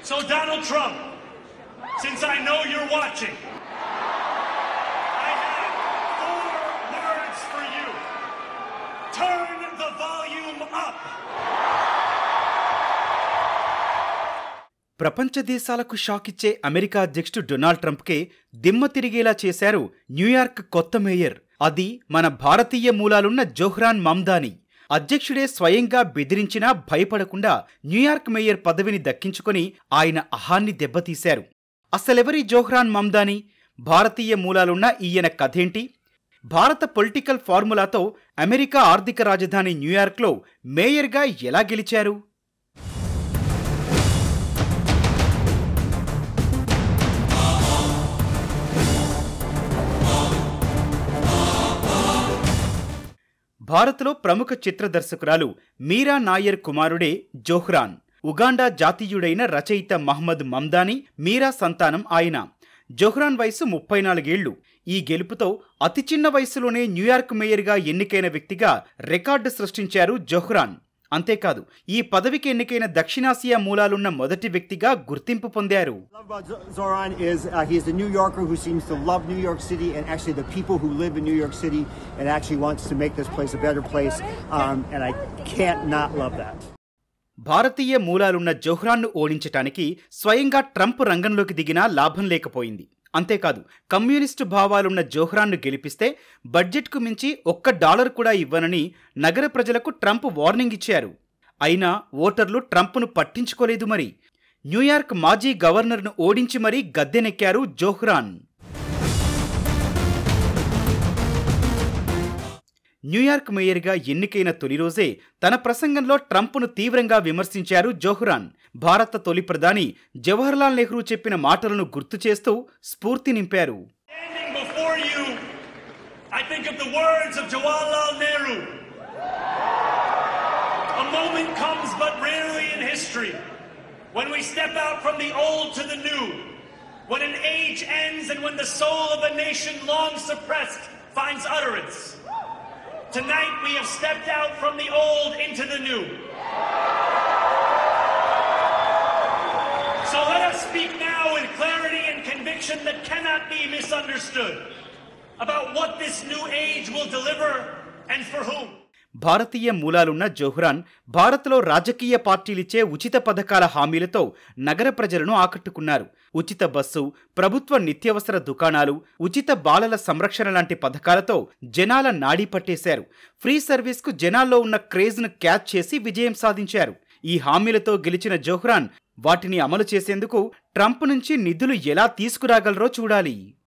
So Donald Trump, since I know you're watching, I have 4 words for you. Turn the volume up. ప్రపంచ దేశాలకు shock ఇచ్చే America అధ్యక్షుడు Donald ట్రంప్కే దిమ్మ తిరిగేలా చేశారు New York కొత్త మేయర్. అది మన భారతీయ మూలాలున్న జోహ్రాన్ మమ్దాని. అధ్యక్షుడే స్వయంగా బెదిరించినా భయపడకుండా న్యూయార్క్ మేయర్ పదవిని దక్కించుకొని ఆయన అహాన్ని దెబ్బతీశారు. అసలెవరి జోహ్రాన్ మమ్దాని? భారతీయ మూలాలున్న ఈయన కథేంటి? భారత పొలిటికల్ ఫార్ములాతో అమెరికా ఆర్థిక రాజధాని న్యూయార్క్లో మేయర్గా ఎలా గెలిచారు? భారత్లో ప్రముఖ చిత్ర దర్శకురాలు మీరా నాయర్ కుమారుడే జోహ్రాన్. ఉగాండా జాతీయుడైన రచయిత మహ్మద్ మమ్దాని మీరా సంతానం ఆయన. జోహ్రాన్ వయసు 34 ఏళ్లు. ఈ గెలుపుతో అతి చిన్న వయసులోనే న్యూయార్క్ మేయర్గా ఎన్నికైన వ్యక్తిగా రికార్డు సృష్టించారు జోహ్రాన్. అంతేకాదు, ఈ పదవికి ఎన్నికైన దక్షిణాసియా మూలాలున్న మొదటి వ్యక్తిగా గుర్తింపు పొందారు. Zohran is he is a New Yorker who seems to love New York City and actually the people who live in New York City and actually wants to make this place a better place and I can't not love that. భారతీయ మూలాలున్న జోహ్రాన్ను ఓడించటానికి స్వయంగా Trump రంగంలోకి దిగినా లాభం లేకపోయింది. అంతేకాదు, communist భావాలున్న జోహ్రాన్ను గెలిపిస్తే బడ్జెట్కు మించి $1 కూడా ఇవ్వనని నగర ప్రజలకు ట్రంప్ వార్నింగ్ ఇచ్చారు. అయినా ఓటర్లు ట్రంప్ను పట్టించుకోలేదు. మరి న్యూయార్క్ మాజీ గవర్నర్ను ఓడించి మరీ గద్దెనెక్కారు జోహ్రాన్. న్యూయార్క్ మేయర్గా ఎన్నికైన తొలి రోజే తన ప్రసంగంలో ట్రంప్ను తీవ్రంగా విమర్శించారు జోహ్రాన్. భారత తొలి ప్రధాని జవహర్లాల్ నెహ్రూ చెప్పిన మాటలను గుర్తు చేస్తూ స్ఫూర్తి నింపారు. Tonight we have stepped out from the old into the new. So let us speak now with clarity and conviction that cannot be misunderstood about what this new age will deliver and for whom. భారతీయ మూలాలున్న జోహ్రాన్ భారత్లో రాజకీయ పార్టీలిచ్చే ఉచిత పథకాల హామీలతో నగర ప్రజలను ఆకట్టుకున్నారు. ఉచిత bus, ప్రభుత్వ నిత్యావసర దుకాణాలు, ఉచిత బాలల సంరక్షణ లాంటి పథకాలతో జనాల నాడీ పట్టేశారు. ఫ్రీ సర్వీస్కు జనాల్లో ఉన్న క్రేజ్ను క్యాచ్ చేసి విజయం సాధించారు. ఈ హామీలతో గెలిచిన జోహ్రాన్ వాటిని అమలు చేసేందుకు ట్రంప్ నుంచి నిధులు ఎలా తీసుకురాగలరో చూడాలి.